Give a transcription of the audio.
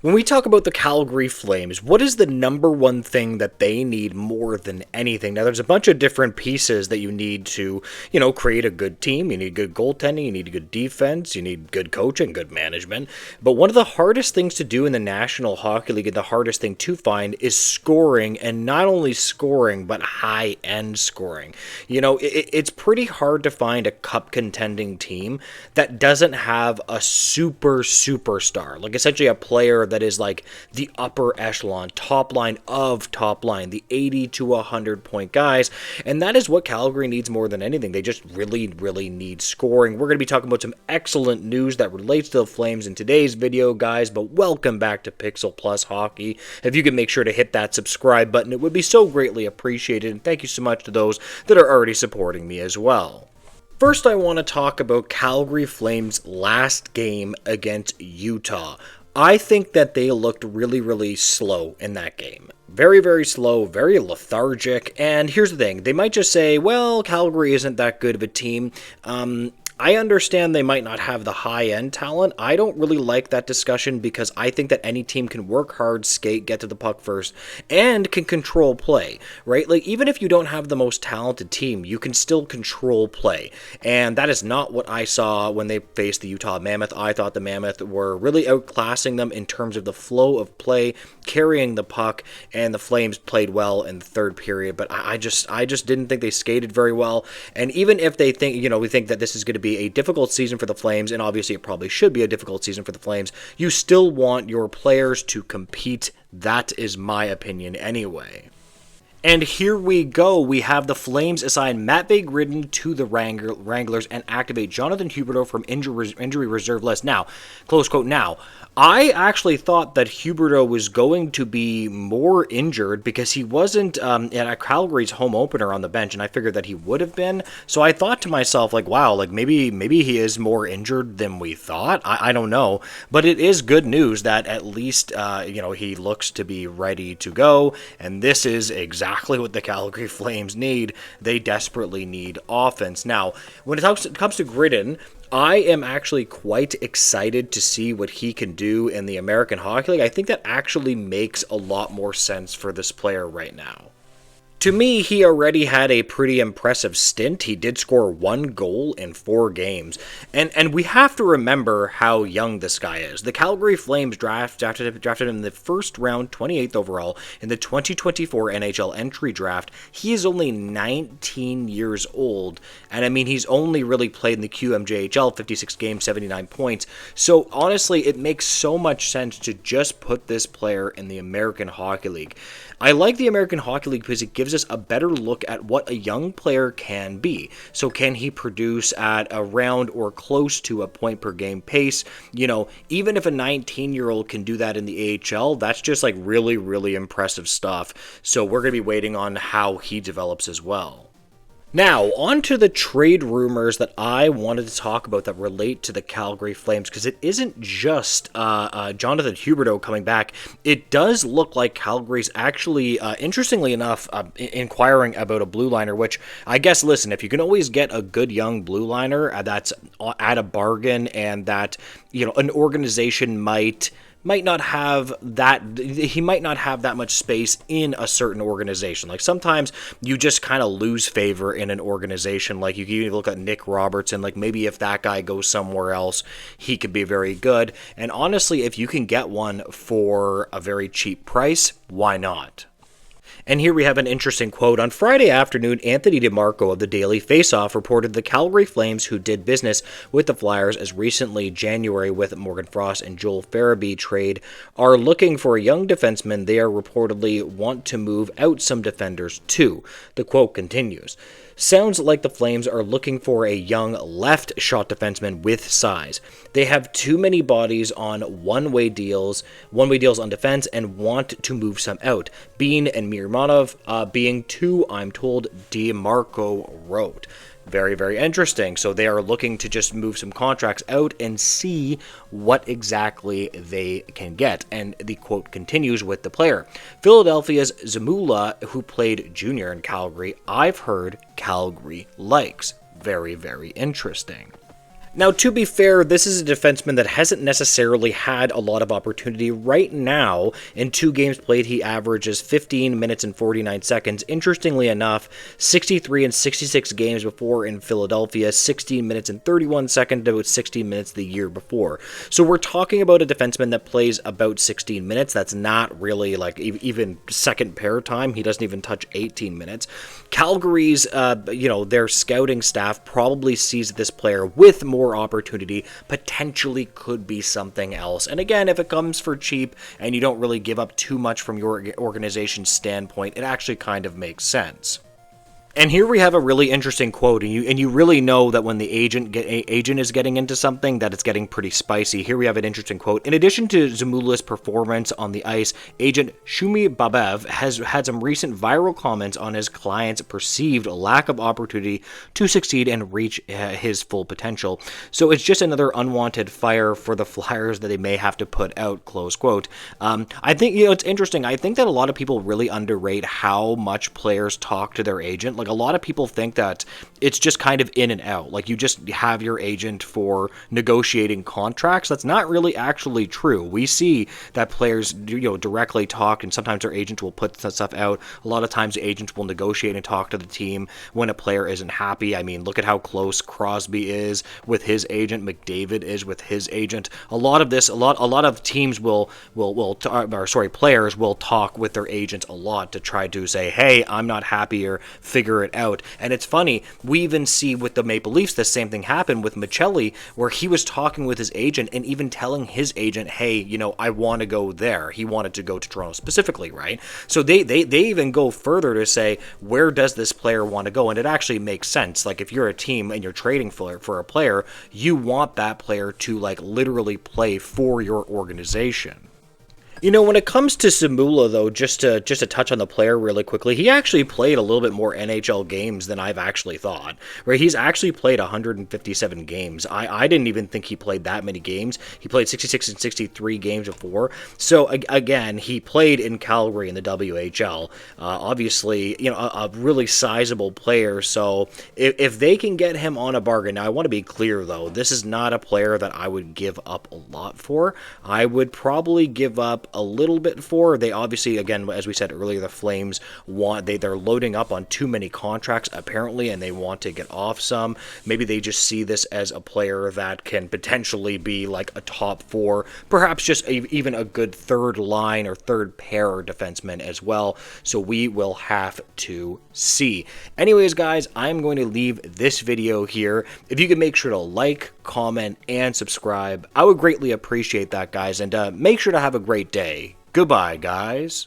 When we talk about the Calgary Flames, what is the number one thing that they need more than anything? Now, there's a bunch of different pieces that you need to, create a good team. You need good goaltending, you need good defense, you need good coaching, good management. But one of the hardest things to do in the National Hockey League, and the hardest thing to find, is scoring, and not only scoring, but high-end scoring. It's pretty hard to find a cup contending team that doesn't have a superstar, like essentially a player that is like the upper echelon, top line of top line, the 80 to 100 point guys. And that is what Calgary needs more than anything. They just really need scoring. We're going to be talking about some excellent news that relates to the Flames in today's video, guys. But welcome back to Pixel Plus Hockey. If you could make sure to hit that subscribe button, it would be so greatly appreciated. And thank you so much to those that are already supporting me as well. First, I want to talk about Calgary Flames' last game against Utah. I think that they looked really slow in that game. Very slow, very lethargic. And here's the thing. They might just say, well, Calgary isn't that good of a team. I understand they might not have the high-end talent. I don't really like that discussion because I think that any team can work hard, skate, get to the puck first, and can control play, right? Like, even if you don't have the most talented team, you can still control play. And that is not what I saw when they faced the Utah Mammoth. I thought the Mammoth were really outclassing them in terms of the flow of play, carrying the puck, and the Flames played well in the third period. But I just didn't think they skated very well. And even if they think, we think that this is going to be a difficult season for the Flames, and obviously it probably should be a difficult season for the Flames, you still want your players to compete. That is my opinion anyway. And here we go. We have the Flames assign Matt Ridden to the Wranglers and activate Jonathan Huberdeau from injury reserve list. Now, close quote, now, I actually thought that Huberdeau was going to be more injured because he wasn't at Calgary's home opener on the bench, and I figured that he would have been. So I thought to myself, like, wow, like maybe he is more injured than we thought. I don't know. But it is good news that at least, he looks to be ready to go, and this is exactly what the Calgary Flames need. They desperately need offense. Now, when it comes to Gridden, I am actually quite excited to see what he can do in the American Hockey League. I think that actually makes a lot more sense for this player right now. To me, he already had a pretty impressive stint. He did score 1 goal in 4 games. And we have to remember how young this guy is. The Calgary Flames drafted him in the first round, 28th overall, in the 2024 NHL entry draft. He is only 19 years old. And I mean, he's only really played in the QMJHL, 56 games, 79 points. So honestly, it makes so much sense to just put this player in the American Hockey League. I like the American Hockey League because it gives us a better look at what a young player can be. So can he produce at around or close to a point per game pace? Even if a 19-year-old can do that in the AHL, that's just like really impressive stuff. So we're going to be waiting on how he develops as well. Now, on to the trade rumors that I wanted to talk about that relate to the Calgary Flames, because it isn't just Jonathan Huberdeau coming back. It does look like Calgary's actually, interestingly enough, inquiring about a blue liner, which I guess, listen, if you can always get a good young blue liner that's at a bargain and that, an organization might not have that, he might not have that much space in a certain organization. Like sometimes you just kind of lose favor in an organization. Like you can look at Nick Robertson, like maybe if that guy goes somewhere else, he could be very good. And honestly, if you can get one for a very cheap price, why not? And here we have an interesting quote. On Friday afternoon, Anthony DeMarco of the Daily Faceoff reported the Calgary Flames, who did business with the Flyers as recently January with Morgan Frost and Joel Farabee trade, are looking for a young defenseman. They are reportedly want to move out some defenders too. The quote continues. Sounds like the Flames are looking for a young left-shot defenseman with size. They have too many bodies on one-way deals on defense, and want to move some out. Bean and Mirmanov being two, I'm told, DeMarco wrote. Very interesting. So they are looking to just move some contracts out and see what exactly they can get. And the quote continues with the player. Philadelphia's Zamula, who played junior in Calgary, I've heard Calgary likes. Very interesting. Now, to be fair, this is a defenseman that hasn't necessarily had a lot of opportunity. Right now, in 2 games played, he averages 15 minutes and 49 seconds. Interestingly enough, 63 and 66 games before in Philadelphia, 16 minutes and 31 seconds to 16 minutes the year before. So we're talking about a defenseman that plays about 16 minutes. That's not really like even second pair time. He doesn't even touch 18 minutes. Calgary's, their scouting staff probably sees this player with more opportunity, potentially could be something else. And again, if it comes for cheap and you don't really give up too much from your organization's standpoint, it actually kind of makes sense. And here we have a really interesting quote, and you really know that when the agent is getting into something, that it's getting pretty spicy. Here we have an interesting quote. In addition to Zamula's performance on the ice, agent Shumi Babev has had some recent viral comments on his client's perceived lack of opportunity to succeed and reach his full potential. So it's just another unwanted fire for the Flyers that they may have to put out, close quote. I think, it's interesting. I think that a lot of people really underrate how much players talk to their agent. Like, a lot of people think that it's just kind of in and out. Like, you just have your agent for negotiating contracts. That's not really actually true. We see that players directly talk, and sometimes their agent will put stuff out. A lot of times the agents will negotiate and talk to the team when a player isn't happy. I mean, look at how close Crosby is with his agent, McDavid is with his agent. A lot of teams players will talk with their agents a lot to try to say, hey, I'm not happy, or figure it out. And it's funny, we even see with the Maple Leafs the same thing happen with Michelli, where he was talking with his agent and even telling his agent, hey, I want to go there. He wanted to go to Toronto specifically, right? So they even go further to say, where does this player want to go? And it actually makes sense. Like, if you're a team and you're trading for a player, you want that player to literally play for your organization. When it comes to Simula, though, just to touch on the player really quickly, he actually played a little bit more NHL games than I've actually thought. Right? He's actually played 157 games. I didn't even think he played that many games. He played 66 and 63 games before. So, again, he played in Calgary in the WHL. Obviously, a really sizable player. So, if they can get him on a bargain, now I want to be clear, though, this is not a player that I would give up a lot for. I would probably give up a little bit for. They obviously, again, as we said earlier, the Flames they're loading up on too many contracts apparently, and they want to get off some. Maybe they just see this as a player that can potentially be like a top 4, perhaps just even a good third line or third pair defenseman as well. So we will have to see. Anyways, guys, I'm going to leave this video here. If you could make sure to like, comment, and subscribe, I would greatly appreciate that, guys, and make sure to have a great day. Goodbye, guys.